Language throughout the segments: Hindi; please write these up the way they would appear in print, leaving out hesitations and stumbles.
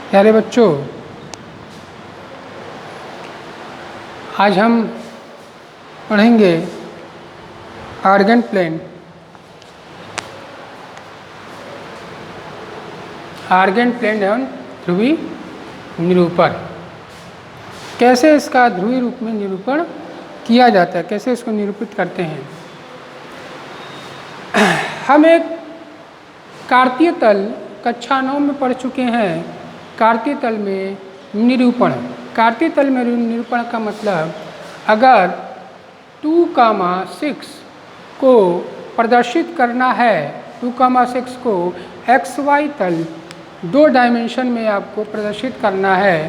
प्यारे बच्चों, आज हम पढ़ेंगे आर्गन प्लेन। आर्गन प्लेन एवं ध्रुवी निरूपण। कैसे इसका ध्रुवी रूप में निरूपण किया जाता है, कैसे इसको निरूपित करते हैं। हम एक कार्तीय तल कक्षा 9 में पढ़ चुके हैं। कार्तीय तल में निरूपण। कार्तीय तल में निरूपण का मतलब, अगर 2,6 को प्रदर्शित करना है, 2,6 को XY तल 2 डायमेंशन में आपको प्रदर्शित करना है,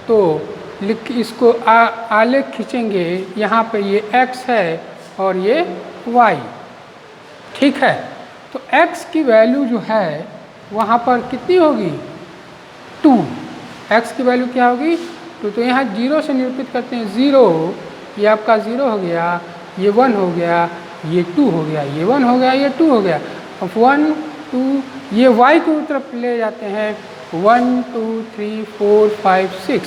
तो इसको आलेख खींचेंगे। यहाँ पे ये X है और ये Y, ठीक है। तो X की वैल्यू जो है वहाँ पर कितनी होगी, 2। X की वैल्यू क्या होगी, 2। तो यहाँ 0 से निरूपित करते हैं। 0, ये आपका 0 हो गया, ये 1 हो गया, ये 2 हो गया, ये 1 हो गया, ये 2 हो गया। अब 1 2 ये Y को तरफ ले जाते हैं। 1 2 3 4 5 6,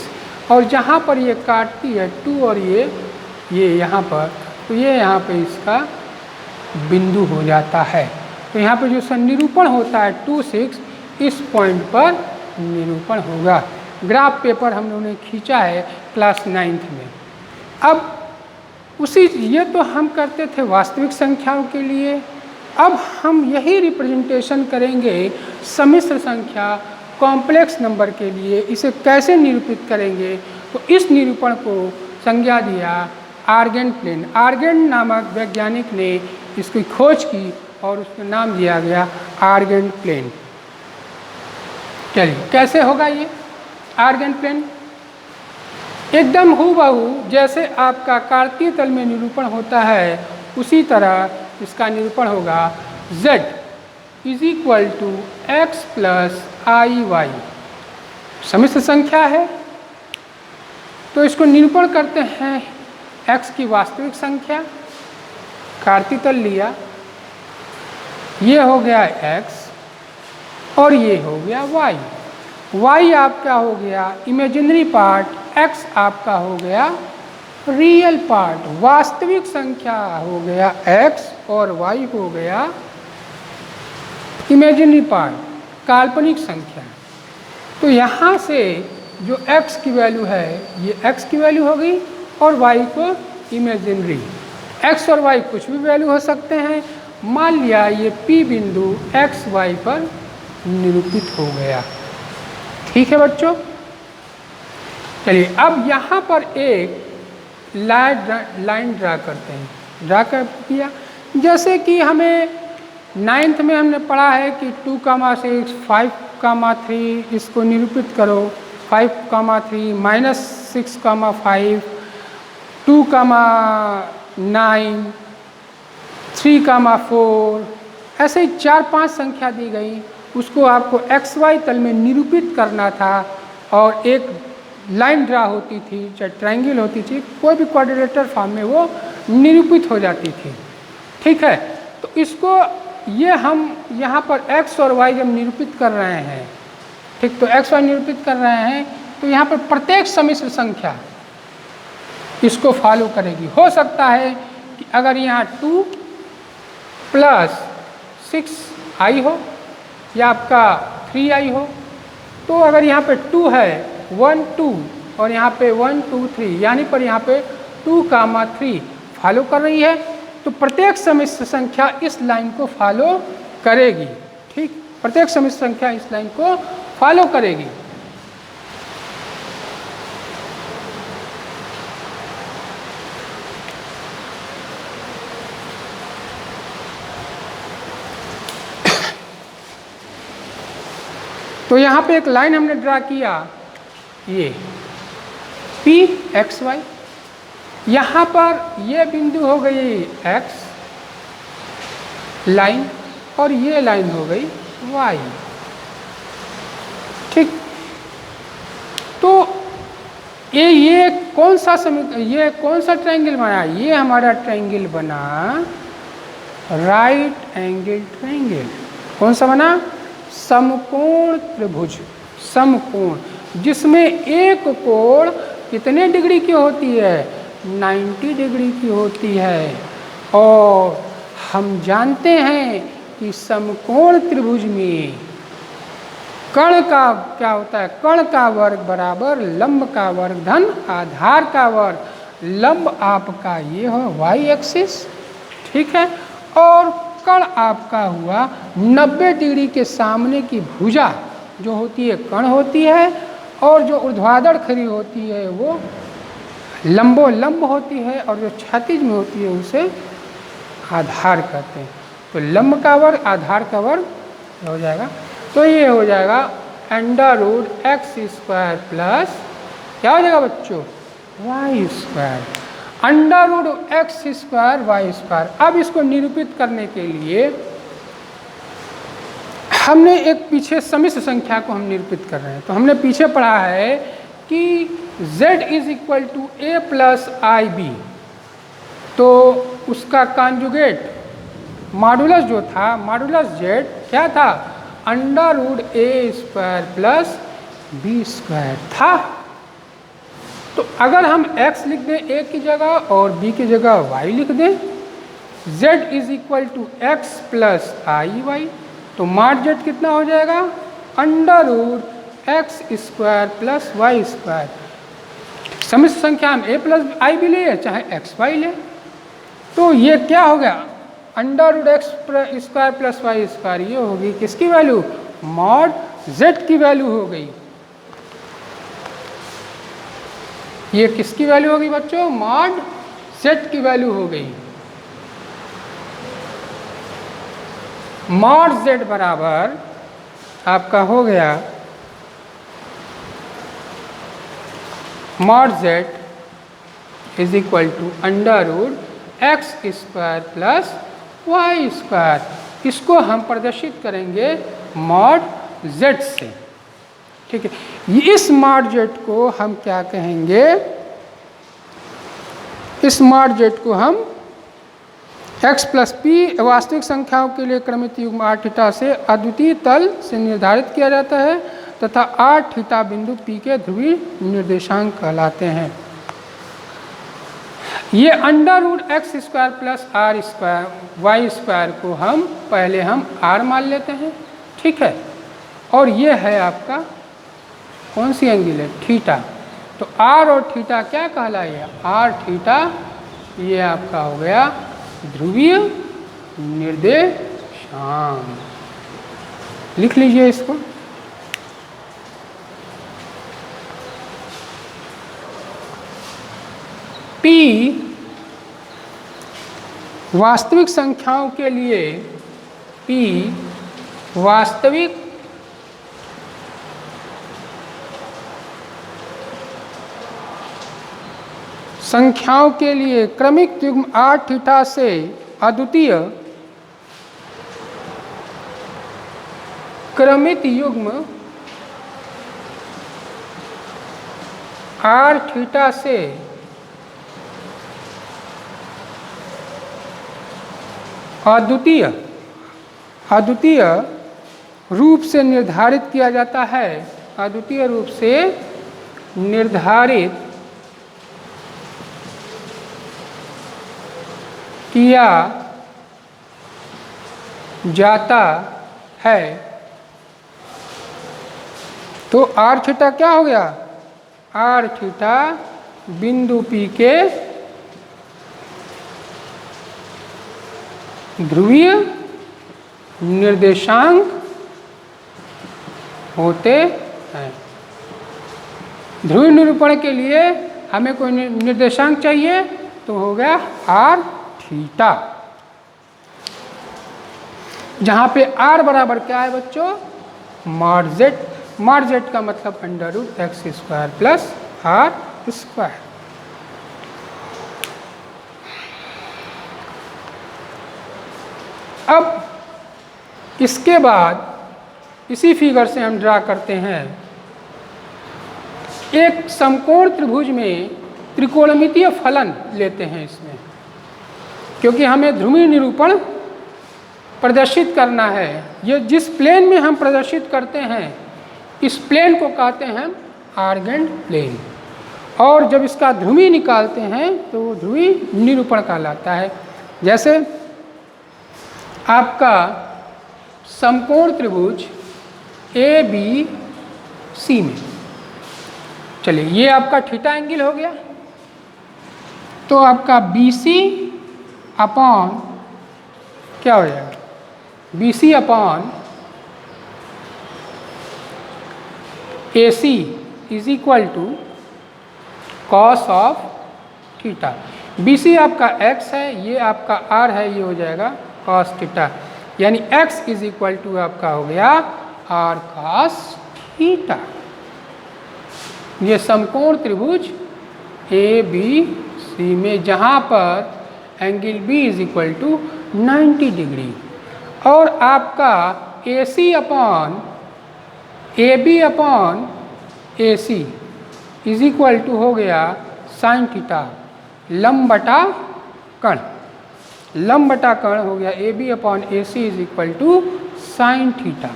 और जहाँ पर ये काटती है 2 और ये यहाँ पर, तो ये यहाँ पे इसका बिंदु हो जाता है। तो यहाँ पे जो संनिरूपण होता है 2 6, इस पॉइंट पर निरूपण होगा। ग्राफ पेपर हम लोगों ने खींचा है क्लास 9th में। अब ये तो हम करते थे वास्तविक संख्याओं के लिए। अब हम यही रिप्रेजेंटेशन करेंगे सम्मिश्र संख्या, कॉम्प्लेक्स नंबर के लिए। इसे कैसे निरूपित करेंगे, तो इस निरूपण को संज्ञा दिया आर्गन प्लेन। आर्गन नामक वैज्ञानिक ने इसकी खोज की और उसका नाम दिया गया आर्गन प्लेन। चलिए, कैसे होगा ये आर्गन प्लेन। एकदम हूबहू जैसे आपका कार्तीय तल में निरूपण होता है, उसी तरह इसका निरूपण होगा। Z = X + IY सम्मिश्र संख्या है, तो इसको निरूपण करते हैं X की वास्तविक संख्या। कार्तीय तल लिया, ये हो गया X और ये हो गया Y। Y आपका हो गया इमेजिनरी पार्ट, X आपका हो गया रियल पार्ट। वास्तविक संख्या हो गया X और Y हो गया इमेजिनरी पार्ट, काल्पनिक संख्या। तो यहाँ से जो X की वैल्यू है, ये X की वैल्यू हो गई और Y को इमेजिनरी। X और Y कुछ भी वैल्यू हो सकते हैं। मान लिया ये P बिंदु X Y पर निरूपित हो गया, ठीक है बच्चों। चलिए, अब यहाँ पर एक लाइन ड्रा करते हैं। ड्रा कर दिया, जैसे कि हमें 9th में हमने पढ़ा है कि 2,6 5,3 इसको निरूपित करो। 5,3 -6,5 2,9 3,4, ऐसे 4-5 संख्या दी गई। उसको आपको XY तल में निरूपित करना था और एक लाइन ड्रा होती थी, चाहे ट्रायंगल होती थी, कोई भी क्वाड्रिलेटरल फॉर्म में वो निरूपित हो जाती थी, ठीक है। तो इसको ये हम यहाँ पर X और Y जब निरूपित कर रहे हैं, ठीक, तो XY निरूपित कर रहे हैं, तो यहाँ पर प्रत्येक सम्मिश्र संख्या इसको फॉलो करेगी। हो सकता है कि अगर यहाँ 2 + 6i हो या आपका 3i हो, तो अगर यहाँ पे 2 है 1 2 और यहाँ पे 1 2 3, यानी पर यहाँ पे 2,3 फॉलो कर रही है, तो प्रत्येक सम्मिश्र संख्या इस लाइन को फॉलो करेगी, ठीक। प्रत्येक सम्मिश्र संख्या इस लाइन को फॉलो करेगी। तो यहाँ पे एक लाइन हमने ड्रा किया, ये PXY। यहाँ पर ये बिंदु हो गई X लाइन और ये लाइन हो गई Y, ठीक। तो ये कौन सा ट्रायंगल बना, ये हमारा ट्रायंगल बना राइट एंगल ट्रायंगल। कौन सा बना, समकोण त्रिभुज। समकोण जिसमें एक कोण कितने डिग्री की होती है, 90 डिग्री की होती है। और हम जानते हैं कि समकोण त्रिभुज में कर्ण का क्या होता है, कर्ण का वर्ग बराबर लंब का वर्ग धन आधार का वर्ग। लंब आपका ये हो वाई एक्सिस, ठीक है, और कर्ण आपका हुआ 90 डिग्री के सामने की भुजा जो होती है कर्ण होती है, और जो ऊर्ध्वाधर खड़ी होती है वो लंबोलंब होती है, और जो क्षैतिज में होती है उसे आधार कहते हैं। तो लंब का वर्ग आधार का वर्ग हो जाएगा, तो ये हो जाएगा √x² प्लस क्या हो जाएगा बच्चों, y², √x² y²। अब इसको निरूपित करने के लिए हमने एक पीछे समिश्र संख्या को हम निरूपित कर रहे हैं। तो हमने पीछे पढ़ा है कि z = a + ib, तो उसका कॉन्जुगेट मॉडुलस जो था, मॉडुलस z क्या था, √a² प्लस b² था। तो अगर हम x लिख दें a की जगह और b की जगह y लिख दें, z = x प्लस iy, तो मॉड z कितना हो जाएगा, √x² प्लस y²। समिश्र संख्या हम a प्लस i भी ले चाहे xy ले, तो ये क्या हो गया, √x² प्लस y², ये होगी किसकी वैल्यू, मॉड z की वैल्यू हो गई। ये किसकी वैल्यू होगी बच्चों, मॉड z की वैल्यू हो गई। मॉड z बराबर आपका हो गया, mod z = √x² plus y²। इसको हम प्रदर्शित करेंगे मॉड z से, ठीक है। इस मॉड z को हम क्या कहेंगे, इस मॉड z को हम x प्लस p वास्तविक संख्याओं के लिए क्रमित युग्म r थीटा से अद्वितीय तल से निर्धारित किया जाता है तथा r थीटा बिंदु p के ध्रुवीय निर्देशांक कहलाते हैं। ये √x² प्लस y² को हम पहले हम r मान लेते हैं, ठीक है, और ये है आपका कौन सी एंगल है, थीटा। तो r और थीटा क्या कहलाएगा, r थीटा, ये आपका हो गया ध्रुवीय निर्देशांक। लिख लीजिए इसको। P वास्तविक संख्याओं के लिए, P वास्तविक संख्याओं के लिए क्रमिक युग्म r थीटा से अद्वितीय क्रमित युग्म r थीटा से अद्वितीय रूप से निर्धारित किया जाता है, अद्वितीय रूप से निर्धारित किया जाता है। तो r थीटा क्या हो गया, r थीटा बिंदु P के ध्रुवीय निर्देशांक होते हैं। ध्रुवीय निरूपण के लिए हमें कोई निर्देशांक चाहिए, तो हो गया r थीटा, जहां पे r बराबर क्या है बच्चों, मॉड z। मॉड z का मतलब √x² प्लस r²। अब इसके बाद इसी फिगर से हम ड्रा करते हैं, एक समकोण त्रिभुज में त्रिकोणमितीय फलन लेते हैं इसमें, क्योंकि हमें ध्रुवीय निरूपण प्रदर्शित करना है। ये जिस प्लेन में हम प्रदर्शित करते हैं, इस प्लेन को कहते हैं आर्गेंट प्लेन। और जब इसका ध्रुवी निकालते हैं तो वो ध्रुवी निरूपण कहलाता है। जैसे आपका समकोण त्रिभुज ए बी सी में, चलिए ये आपका थीटा एंगल हो गया, तो आपका बी सी अपॉन क्या हो जाएगा, B C upon A C is equal to cos of theta. B C आपका x है, ये आपका r है, ये हो जाएगा कॉस थीटा, यानी x इज इक्वल टू आपका हो गया r कॉस थीटा। ये समकोण त्रिभुज ए बी सी में जहाँ पर angle B is equal to 90 degree, और आपका A C upon A B upon A C is equal to हो गया साइन थीटा, लंब बटा कण, लंब बटा कण हो गया A B upon A C is equal to sine theta.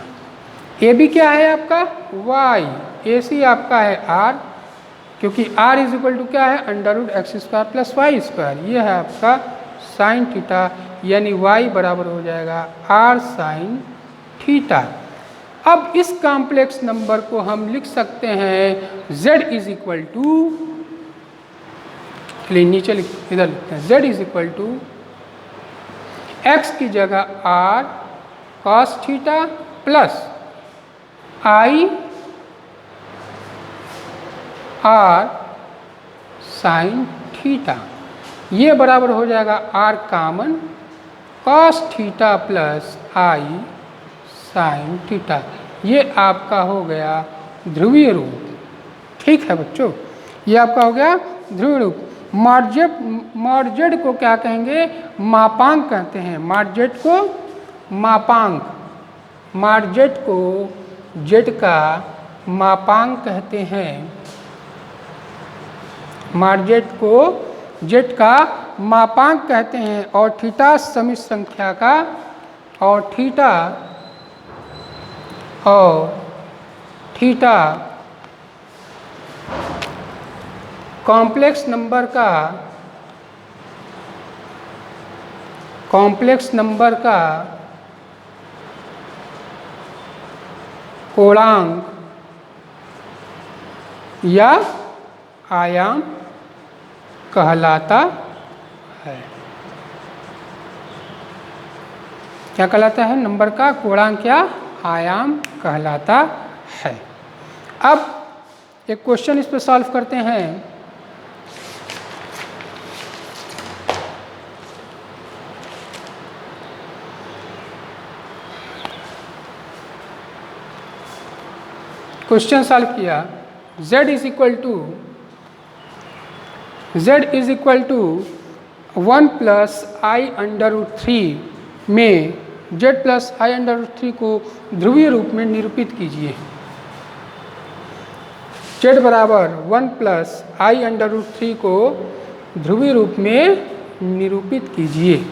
A B क्या है आपका y, ए सी आपका है r, क्योंकि r इज इक्वल टू क्या है under root X square plus Y square, ये है आपका साइन थीटा, यानी y बराबर हो जाएगा r साइन थीटा। अब इस कॉम्प्लेक्स नंबर को हम लिख सकते हैं z इज इक्वल टू, नीचे इधर लिखते हैं z is equal to x की जगह r cos theta plus i r sine theta, ये बराबर हो जाएगा r common cos theta plus i sine theta. ये आपका हो गया ध्रुवीय रूप। ठीक है बच्चों, ये आपका हो गया ध्रुवीय रूप। मॉड जेड को क्या कहेंगे, मापांक कहते हैं। मॉड जेड को मापांक, मॉड जेड को जेड का मापांक कहते हैं, मॉड जेड को जेड का मापांक कहते हैं। और थीटा समिश्र संख्या का, और थीटा कॉम्प्लेक्स नंबर का कोणांक या आयाम कहलाता है। क्या कहलाता है, नंबर का कोणांक या आयाम कहलाता है। अब एक क्वेश्चन इस पर सॉल्व करते हैं। क्वेश्चन सॉल्व किया, z is equal to 1 plus I under root 3 में z plus I under root 3 को ध्रुवीय रूप में निरूपित कीजिए। z बराबर 1 प्लस आई अंडर रूट 3 को ध्रुवीय रूप में निरूपित कीजिए।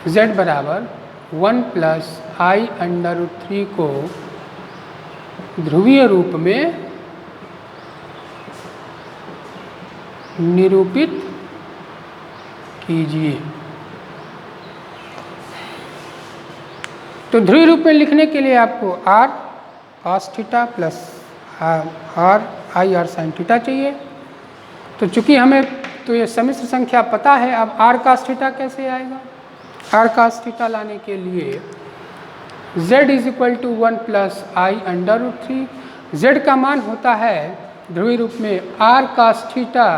z बराबर 1 प्लस आई अंडर रूट 3 को ध्रुवीय रूप में निरूपित कीजिए। तो ध्रुवीय रूप में लिखने के लिए आपको r cos theta plus r आई r sin थीटा चाहिए। तो चूंकि हमें तो ये सम्मिश्र संख्या पता है, अब r cos थीटा कैसे आएगा। r cos थीटा लाने के लिए z is equal to 1 plus I under root 3, z का मान होता है ध्रुवीय रूप में r cos theta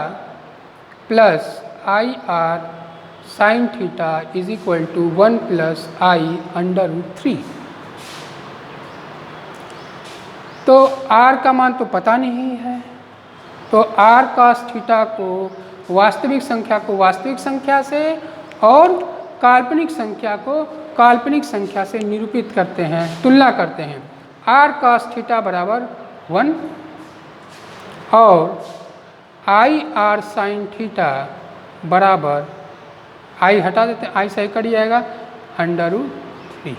plus I r sin theta is equal to 1 plus I under root 3। तो r का मान तो पता नहीं है, तो r cos थीटा को वास्तविक संख्या को वास्तविक संख्या से और काल्पनिक संख्या को काल्पनिक संख्या से निरूपित करते हैं, तुलना करते हैं। r cos थीटा बराबर 1 और आई आर साइन थीटा बराबर, आई हटा देते हैं, आई सही कट जाएगा, √3।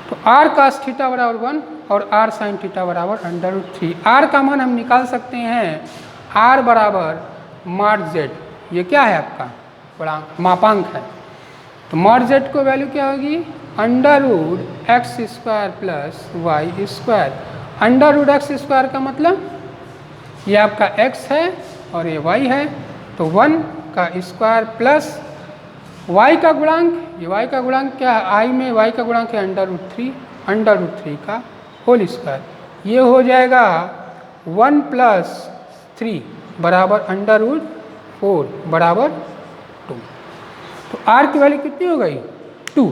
तो आर कास थीटा बराबर 1 और आर साइन थीटा बराबर √3। आर का मान हम निकाल सकते हैं, आर बराबर मॉड जेड, ये क्या है आपका बड़ा मापांक है। तो मॉड जेड को वैल्यू क्या होगी, √x² प्लस y²। √x² का मतलब ये आपका x है और ये y है, तो 1 का स्क्वायर प्लस y का गुणांक, ये y का गुणांक क्या है, i में y का गुणांक है √3 का होल स्क्वायर, ये हो जाएगा 1 + 3 बराबर √4 बराबर 2। तो r की वैल्यू कितनी हो गई, 2।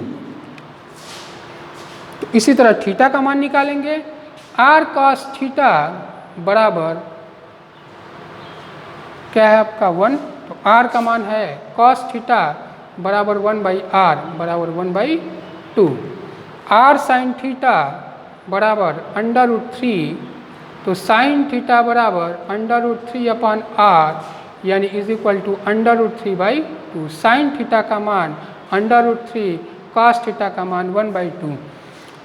तो इसी तरह थीटा का मान निकालेंगे, r cos थीटा बराबर क्या है आपका 1, तो r का मान है cos थीटा बराबर 1/r बराबर 1/2। r sin थीटा बराबर √3, तो sin थीटा बराबर √3/r यानी = √3/2। sin थीटा का मान √3, cos थीटा का मान 1/2।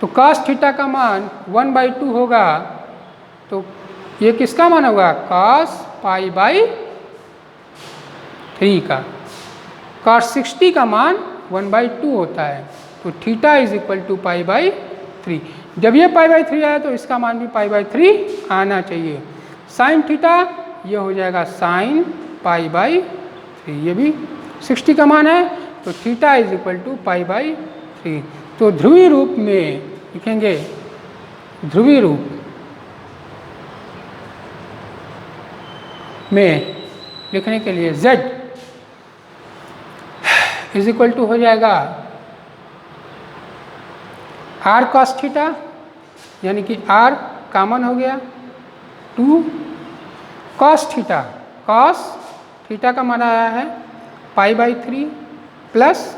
तो cos थीटा का मान 1/2 होगा, तो ये किसका मान होगा, cos π/3 का। cos 60 का मान 1/2 होता है, तो थीटा = π/3। जब ये π/3 आया तो इसका मान भी π/3 आना चाहिए। साइन थीटा ये हो जाएगा sin π/3, ये भी 60 का मान है, तो थीटा = π/3। तो ध्रुवीय रूप में लिखेंगे, ध्रुवीय रूप में लिखने के लिए z = हो जाएगा r cos थीटा, यानी कि r कॉमन हो गया, 2 cos थीटा, cos थीटा का मान आया है π/3 प्लस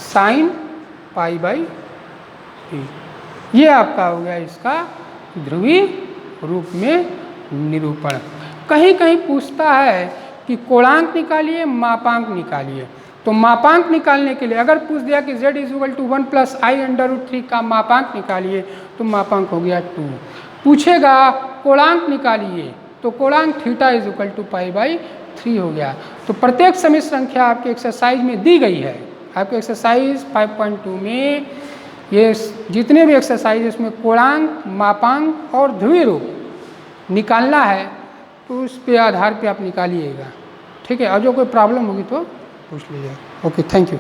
sin π/3। ये आपका हो गया इसका ध्रुवीय रूप में निरूपण। कहीं कहीं पूछता है कि कोणांक निकालिए, मापांक निकालिए। तो मापांक निकालने के लिए अगर पूछ दिया कि z = 1 + i√3 का मापांक निकालिए, तो मापांक हो गया 2। पूछेगा कोणांक निकालिए, तो कोणांक थीटा = π/3 हो गया। तो प्रत्येक समिश्र संख्या आपके एक्सरसाइज में दी गई है। आपके एक्सरसाइज 5.2 में ये जितने भी एक्सरसाइज इसमें कोणांक, मापांक और ध्रुवीय रूप निकालना है, तो उस पे आधार पे आप निकालिएगा, ठीक है। और जो कोई प्रॉब्लम होगी तो पूछ लीजिएगा। Okay, thank you.